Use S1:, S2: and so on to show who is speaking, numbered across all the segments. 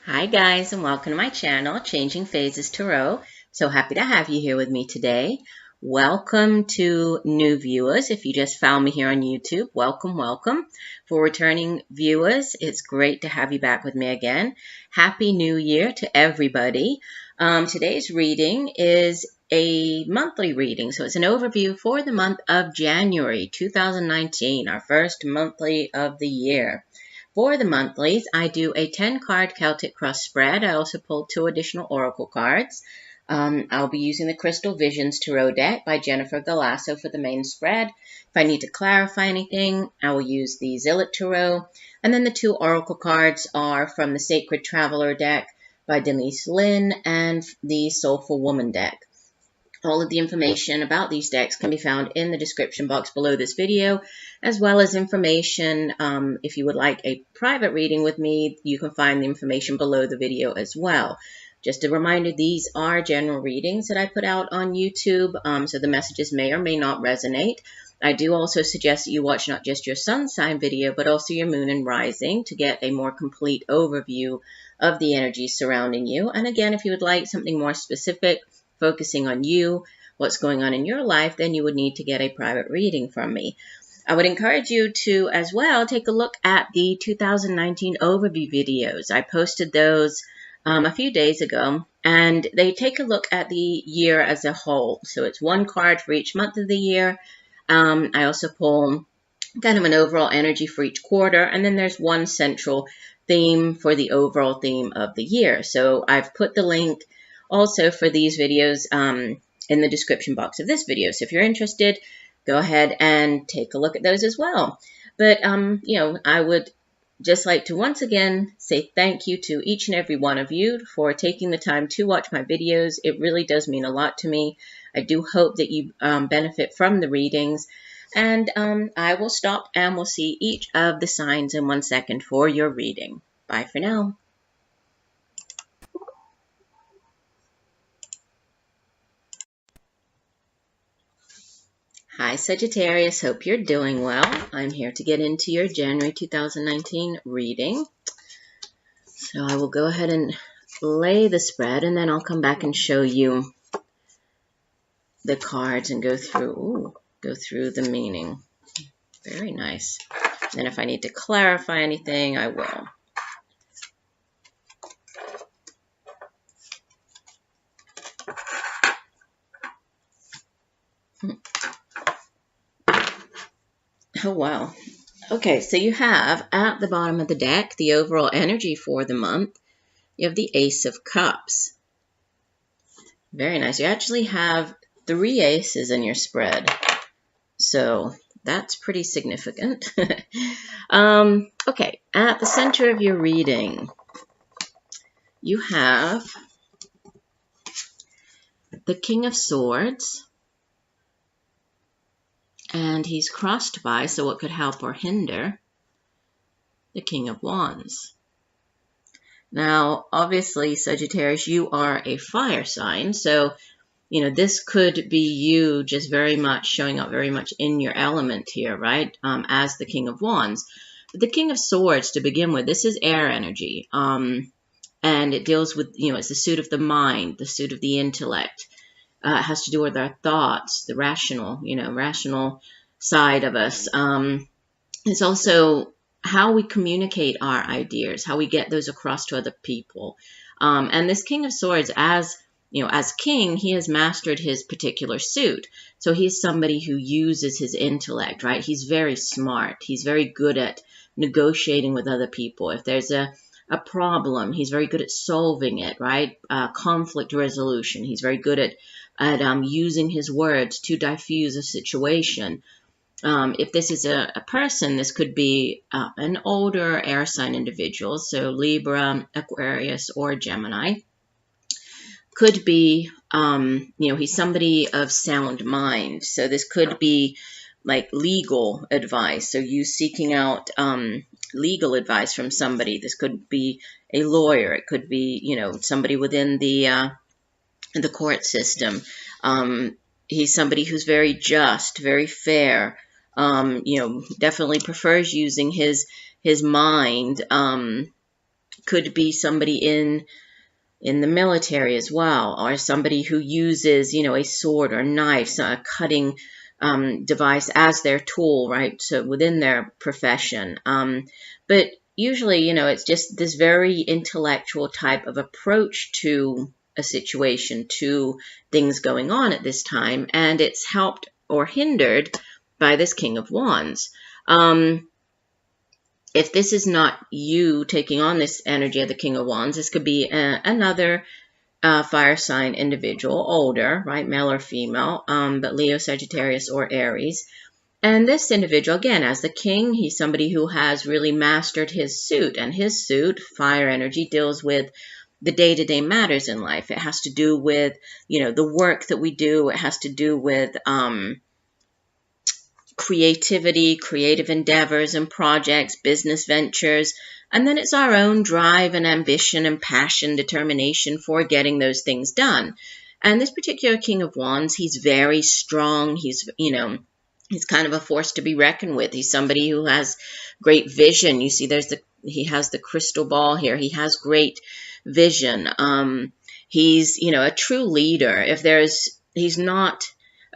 S1: Hi guys, and welcome to my channel, Changing Phases Tarot. So happy to have you here with me today. Welcome to new viewers. If you just found me here on YouTube, welcome. For returning viewers, it's great to have you back with me again. Happy New Year to everybody. Today's reading is a monthly reading, so it's an overview for the month of January 2019, our first monthly of the year. For the monthlies, I do a 10-card Celtic Cross spread. I also pulled 2 additional oracle cards. I'll be using the Crystal Visions Tarot deck by Jennifer Galasso for the main spread. If I need to clarify anything, I will use the Zillich Tarot. And then the 2 oracle cards are from the Sacred Traveler deck by Denise, Linn, and the Soulful Woman deck. All of the information about these decks can be found in the description box below this video, as well as information, if you would like a private reading with me, you can find the information below the video as well. Just a reminder, these are general readings that I put out on YouTube, so the messages may or may not resonate. I do also suggest that you watch not just your sun sign video, but also your moon and rising to get a more complete overview of the energy surrounding you. And again, if you would like something more specific, focusing on you, what's going on in your life, then you would need to get a private reading from me. I would encourage you to, as well, take a look at the 2019 overview videos. I posted those a few days ago, and they take a look at the year as a whole. So it's 1 card for each month of the year. I also pull kind of an overall energy for each quarter, and then there's 1 central theme for the overall theme of the year. So I've put the link also for these videos in the description box of this video. So if you're interested, go ahead and take a look at those as well. But, you know, I would just like to once again say thank you to each and every one of you for taking the time to watch my videos. It really does mean a lot to me. I do hope that you benefit from the readings. And I will stop and we'll see each of the signs in 1 second for your reading. Bye for now. Hi Sagittarius, hope you're doing well. I'm here to get into your January 2019 reading. So I will go ahead and lay the spread, and then I'll come back and show you the cards and go through the meaning. Very nice. And if I need to clarify anything, I will. Oh, wow. Okay, so you have at the bottom of the deck the overall energy for the month. You have the Ace of Cups. Very nice. You actually have 3 aces in your spread. So that's pretty significant. Okay, at the center of your reading, you have the King of Swords. And he's crossed by, so what could help or hinder, the King of Wands. Now, obviously, Sagittarius, you are a fire sign, so, you know, this could be you just very much showing up very much in your element here, right, as the King of Wands. But the King of Swords, to begin with, this is air energy, and it deals with, you know, it's the suit of the mind, the suit of the intellect. It has to do with our thoughts, the rational, you know, rational side of us. It's also how we communicate our ideas, how we get those across to other people. And this King of Swords, as you know, as king, he has mastered his particular suit. So he's somebody who uses his intellect, right? He's very smart. He's very good at negotiating with other people. If there's a problem, he's very good at solving it, right? Conflict resolution. He's very good at using his words to diffuse a situation. If this is a person, this could be an older air sign individual, so Libra, Aquarius, or Gemini. Could be, you know, he's somebody of sound mind. So this could be like legal advice. So you seeking out legal advice from somebody. This could be a lawyer. It could be, you know, somebody within the court system. He's somebody who's very just, very fair. You know, definitely prefers using his mind Could be somebody in the military as well, or somebody who uses, a sword or knife, so a cutting device as their tool, right? So within their profession. But usually, it's just this very intellectual type of approach to a situation, to things going on at this time, and it's helped or hindered by this King of Wands. If this is not you taking on this energy of the King of Wands, this could be another fire sign individual, older, right, male or female, but Leo, Sagittarius, or Aries. And this individual, again, as the king, he's somebody who has really mastered his suit. And his suit, fire energy, deals with the day-to-day matters in life. It has to do with, the work that we do. It has to do with creativity, creative endeavors and projects, business ventures. And then it's our own drive and ambition and passion, determination for getting those things done. And this particular King of Wands, he's very strong. He's, he's kind of a force to be reckoned with. He's somebody who has great vision. You see, he has the crystal ball here. He has great vision. He's, a true leader. He's not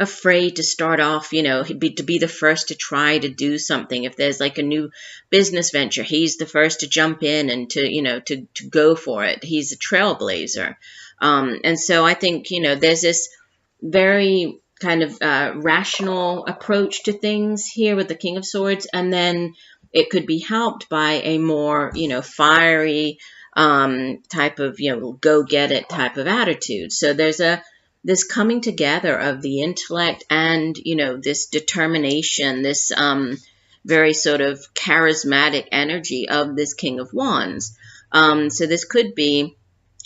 S1: afraid to start off, to be the first to try to do something. If there's like a new business venture, he's the first to jump in and to go for it. He's a trailblazer. And so I think, there's this very kind of rational approach to things here with the King of Swords, and then it could be helped by a more, fiery type of, go get it type of attitude. So there's this coming together of the intellect and, this determination, this very sort of charismatic energy of this King of Wands. So this could be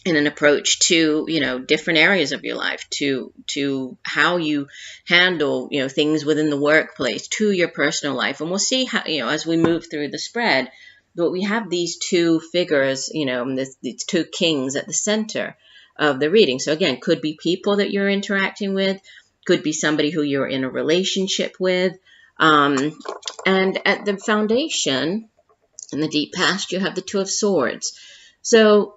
S1: in an approach to, different areas of your life, to how you handle, things within the workplace, to your personal life. And we'll see how, as we move through the spread, but we have these two figures, these two kings at the center of the reading. So again, could be people that you're interacting with, could be somebody who you're in a relationship with. And at the foundation, in the deep past, you have the Two of Swords. So,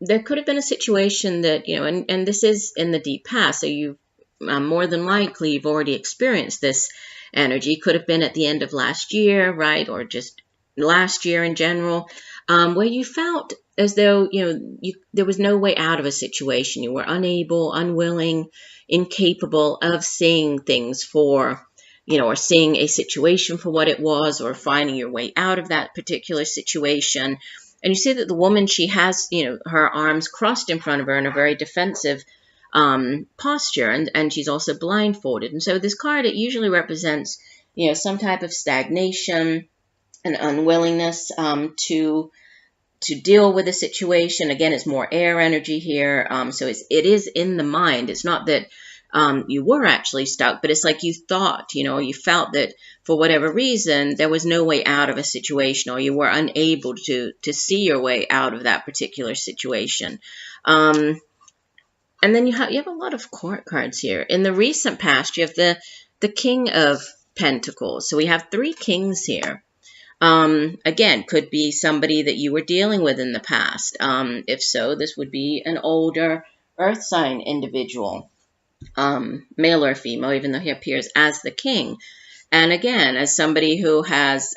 S1: there could have been a situation that, and this is in the deep past, so you more than likely you've already experienced this energy. Could have been at the end of last year, right, or just last year in general, where you felt as though, there was no way out of a situation. You were unable, unwilling, incapable of seeing things for, or seeing a situation for what it was, or finding your way out of that particular situation. And you see that the woman, she has, her arms crossed in front of her in a very defensive posture, and she's also blindfolded. And so this card, it usually represents, some type of stagnation, an unwillingness to deal with a situation. Again, it's more air energy here. So it is in the mind. It's not that you were actually stuck, but it's like you thought, you felt that for whatever reason, there was no way out of a situation, or you were unable to see your way out of that particular situation. And then you have a lot of court cards here. In the recent past, you have the King of Pentacles. So we have three kings here. Again, could be somebody that you were dealing with in the past. If so, this would be an older earth sign individual, male or female, even though he appears as the king. And again, as somebody who has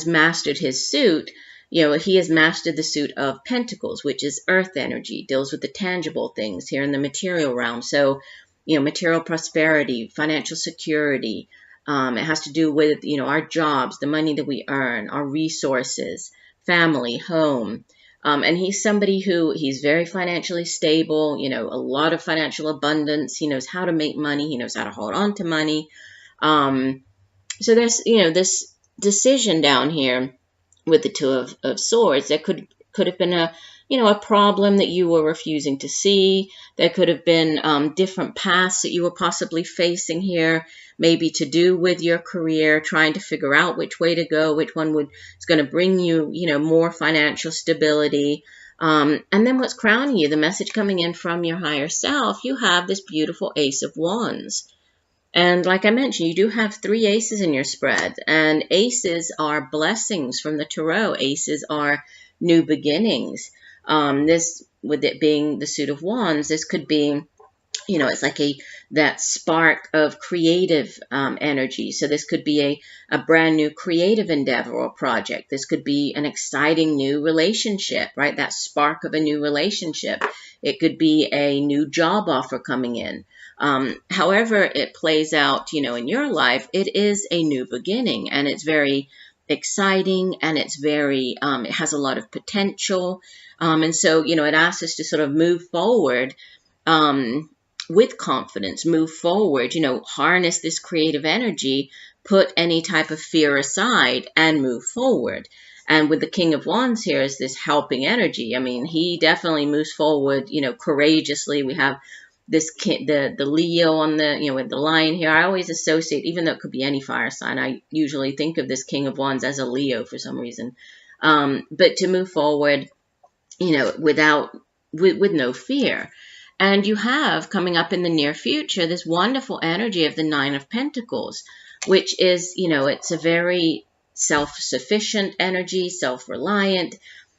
S1: mastered his suit, he has mastered the suit of Pentacles, which is earth energy, deals with the tangible things here in the material realm. So, material prosperity, financial security. It has to do with, our jobs, the money that we earn, our resources, family, home. And he's somebody he's very financially stable, a lot of financial abundance. He knows how to make money. He knows how to hold on to money. So there's, this decision down here with the Two of Swords. There could have been a problem that you were refusing to see. There could have been different paths that you were possibly facing here, maybe to do with your career, trying to figure out which way to go, which one is going to bring you, more financial stability. And then what's crowning you, the message coming in from your higher self, you have this beautiful Ace of Wands. And like I mentioned, you do have 3 aces in your spread, and aces are blessings from the tarot. Aces are new beginnings. This, with it being the suit of wands, this could be, it's like that spark of creative energy. So this could be a brand new creative endeavor or project. This could be an exciting new relationship, right? That spark of a new relationship. It could be a new job offer coming in. However it plays out, in your life, it is a new beginning, and it's very exciting, and it's very, it has a lot of potential. And so, it asks us to sort of move forward, with confidence, move forward, harness this creative energy, put any type of fear aside, and move forward. And with the King of Wands here is this helping energy. I mean, he definitely moves forward, courageously. We have this the Leo on the, with the lion here. I always associate, even though it could be any fire sign, I usually think of this King of Wands as a Leo for some reason. But to move forward, with no fear. And you have, coming up in the near future, this wonderful energy of the Nine of Pentacles, which is, it's a very self-sufficient energy, self-reliant.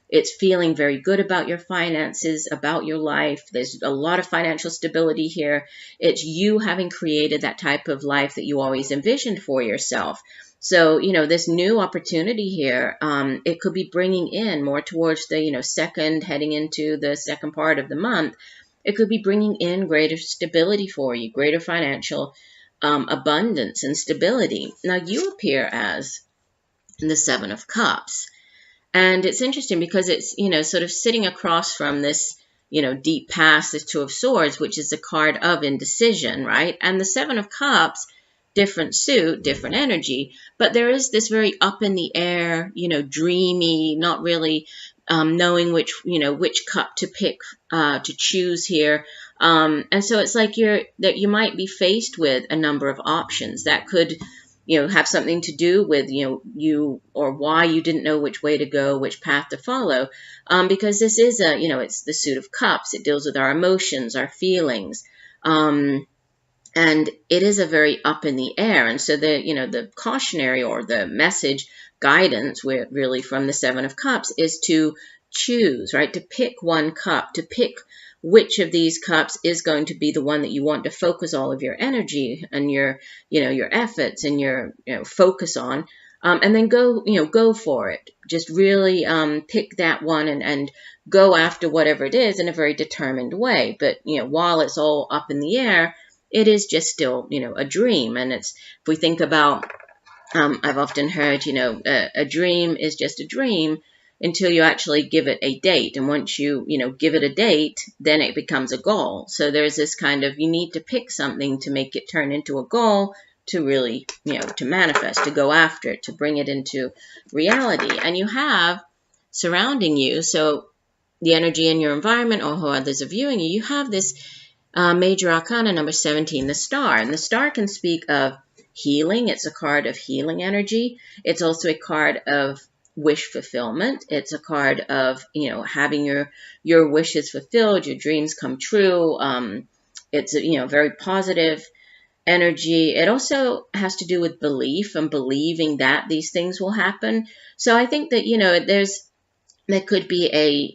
S1: It's feeling very good about your finances, about your life. There's a lot of financial stability here. It's you having created that type of life that you always envisioned for yourself. So, this new opportunity here, it could be bringing in more towards the, second, heading into the second part of the month. It could be bringing in greater stability for you, greater financial abundance and stability. Now, you appear as the Seven of Cups. And it's interesting because it's, sort of sitting across from this, deep past, the Two of Swords, which is a card of indecision, right? And the Seven of Cups, different suit, different energy. But there is this very up in the air, dreamy, not really knowing which cup to pick, to choose here. And so it's like you might be faced with a number of options that could, have something to do with, you or why you didn't know which way to go, which path to follow. Because this is it's the Suit of Cups. It deals with our emotions, our feelings. And it is a very up in the air. And so the cautionary or the message guidance really from the Seven of Cups is to choose, right? To pick one cup, to pick which of these cups is going to be the one that you want to focus all of your energy and your efforts and your focus on, and then go for it. Just really pick that one and go after whatever it is in a very determined way. But while it's all up in the air, it is just still a dream. And if we think about, I've often heard a dream is just a dream until you actually give it a date. And once you give it a date, then it becomes a goal. So there's this kind of, you need to pick something to make it turn into a goal, to really, to manifest, to go after it, to bring it into reality. And you have surrounding you, so the energy in your environment or how others are viewing you, you have this major arcana number 17, the Star. And the Star can speak of healing. It's a card of healing energy. It's also a card of wish fulfillment. It's a card of, having your wishes fulfilled, your dreams come true. It's a, very positive energy. It also has to do with belief and believing that these things will happen. So I think that, there could be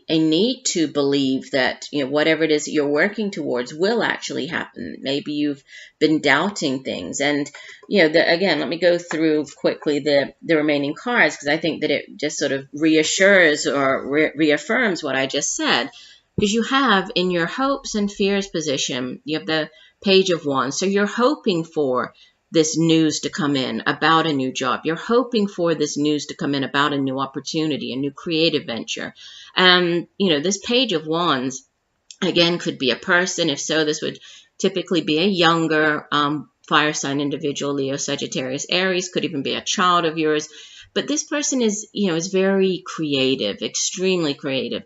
S1: a need to believe that, whatever it is that you're working towards will actually happen. Maybe you've been doubting things. And, again, let me go through quickly the remaining cards, because I think that it just sort of reassures or reaffirms what I just said. Because you have in your hopes and fears position, you have the Page of Wands. So you're hoping for this news to come in about a new job. You're hoping for this news to come in about a new opportunity, a new creative venture. And, this Page of Wands, again, could be a person. If so, this would typically be a younger fire sign individual, Leo, Sagittarius, Aries, could even be a child of yours. But this person is, is very creative, extremely creative,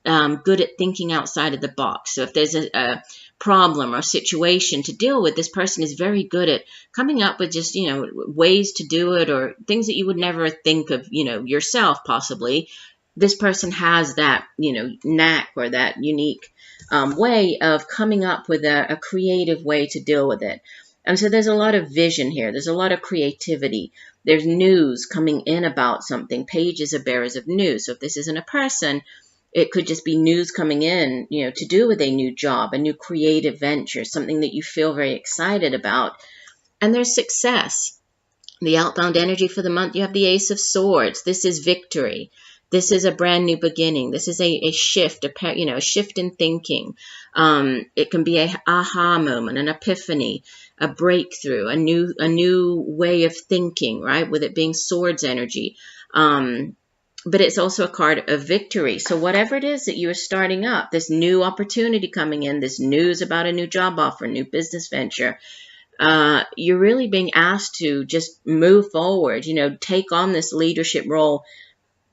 S1: good at thinking outside of the box. So if there's a problem or situation to deal with, this person is very good at coming up with just, ways to do it, or things that you would never think of, yourself possibly. This person has that, knack or that unique way of coming up with a creative way to deal with it. And so there's a lot of vision here. There's a lot of creativity. There's news coming in about something. Pages are bearers of news. So if this isn't a person, it could just be news coming in, to do with a new job, a new creative venture, something that you feel very excited about. And there's success. The outbound energy for the month, you have the Ace of Swords. This is victory. This is a brand new beginning. This is a shift, a shift in thinking. It can be a aha moment, an epiphany, a breakthrough, a new way of thinking, right? With it being swords energy. But it's also a card of victory. So whatever it is that you are starting up, this new opportunity coming in, this news about a new job offer, new business venture, you're really being asked to just move forward, take on this leadership role,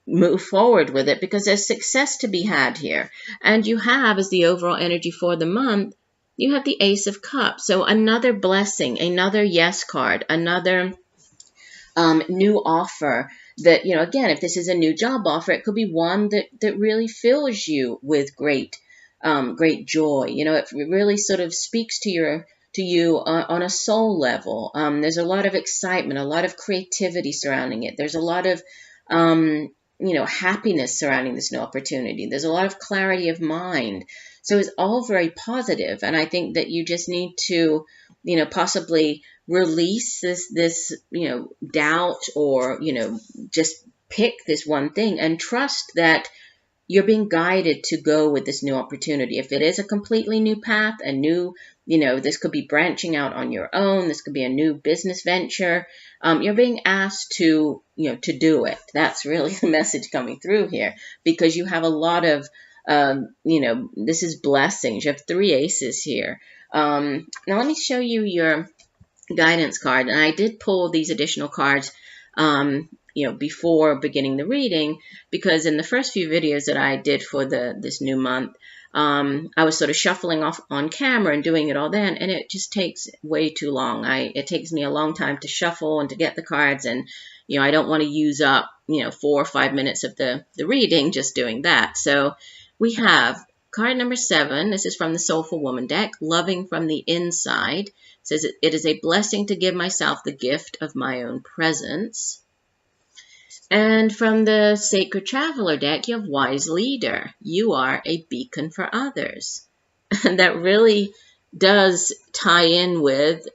S1: move forward with it, because there's success to be had here. And you have, as the overall energy for the month, you have the Ace of Cups. So another blessing, another yes card, another new offer that, again, if this is a new job offer, it could be one that really fills you with great joy. It really sort of speaks to you on a soul level. There's a lot of excitement, a lot of creativity surrounding it. There's a lot of, happiness surrounding this new opportunity. There's a lot of clarity of mind. So it's all very positive. And I think that you just need to, possibly release this, doubt, or, just pick this one thing and trust that you're being guided to go with this new opportunity. If it is a completely new path, a new, this could be branching out on your own. This could be a new business venture. You're being asked to, to do it. That's really the message coming through here, because you have a lot of, this is blessings. You have 3 aces here. Now let me show you your guidance card. And I did pull these additional cards, before beginning the reading, because in the first few videos that I did for this new month, I was sort of shuffling off on camera and doing it all then, and it just takes way too long. It takes me a long time to shuffle and to get the cards, and I don't want to use up 4 or 5 minutes of the reading just doing that. So we have card number 7. This is from the Soulful Woman deck. Loving from the inside. It says it is a blessing to give myself the gift of my own presence. And from the Sacred Traveler deck, you have Wise Leader. You are a beacon for others. And that really does tie in with,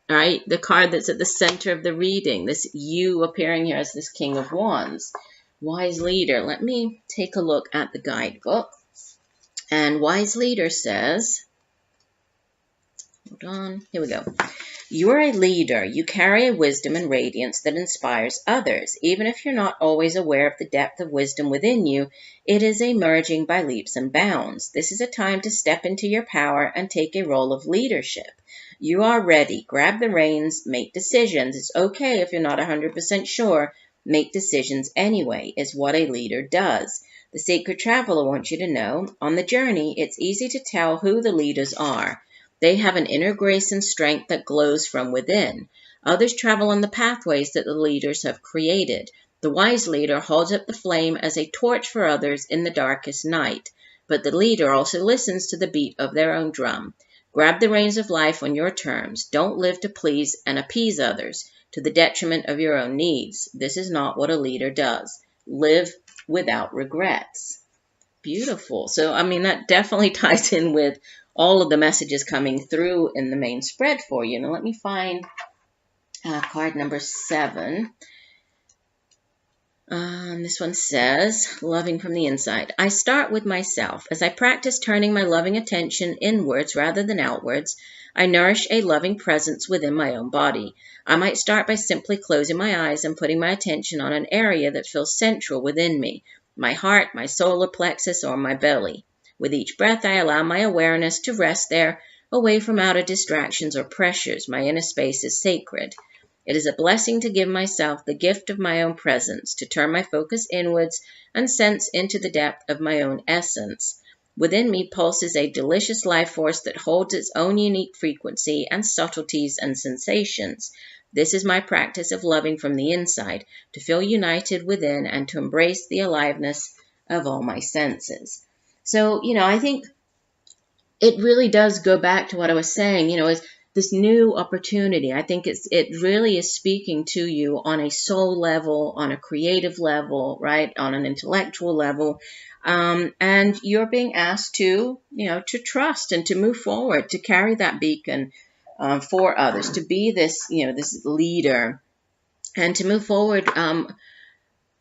S1: right, the card that's at the center of the reading, this you appearing here as this King of Wands. Wise Leader. Let me take a look at the guidebook. And Wise Leader says, hold on, here we go. You are a leader. You carry a wisdom and radiance that inspires others. Even if you're not always aware of the depth of wisdom within you, it is emerging by leaps and bounds. This is a time to step into your power and take a role of leadership. You are ready. Grab the reins. Make decisions. It's okay if you're not 100% sure. Make decisions anyway, is what a leader does. The Sacred Traveler wants you to know, on the journey, it's easy to tell who the leaders are. They have an inner grace and strength that glows from within. Others travel on the pathways that the leaders have created. The wise leader holds up the flame as a torch for others in the darkest night. But the leader also listens to the beat of their own drum. Grab the reins of life on your terms. Don't live to please and appease others to the detriment of your own needs. This is not what a leader does. Live without regrets. Beautiful. So, that definitely ties in with all of the messages coming through in the main spread for you. Now, let me find card number 7. This one says, loving from the inside. I start with myself. As I practice turning my loving attention inwards rather than outwards, I nourish a loving presence within my own body. I might start by simply closing my eyes and putting my attention on an area that feels central within me, my heart, my solar plexus, or my belly. With each breath, I allow my awareness to rest there, away from outer distractions or pressures. My inner space is sacred. It is a blessing to give myself the gift of my own presence, to turn my focus inwards and sense into the depth of my own essence. Within me pulses a delicious life force that holds its own unique frequency and subtleties and sensations. This is my practice of loving from the inside, to feel united within and to embrace the aliveness of all my senses. So, I think it really does go back to what I was saying, is this new opportunity. I think it really is speaking to you on a soul level, on a creative level, right? On an intellectual level. And you're being asked to, to trust and to move forward, to carry that beacon for others, to be this, this leader, and to move forward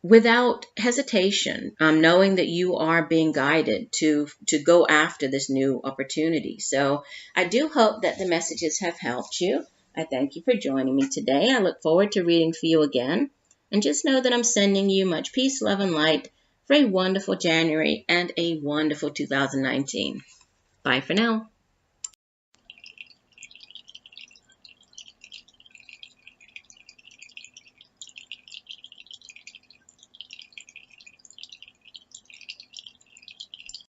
S1: without hesitation, knowing that you are being guided to go after this new opportunity. So I do hope that the messages have helped you. I thank you for joining me today. I look forward to reading for you again. And just know that I'm sending you much peace, love, and light for a wonderful January and a wonderful 2019. Bye for now.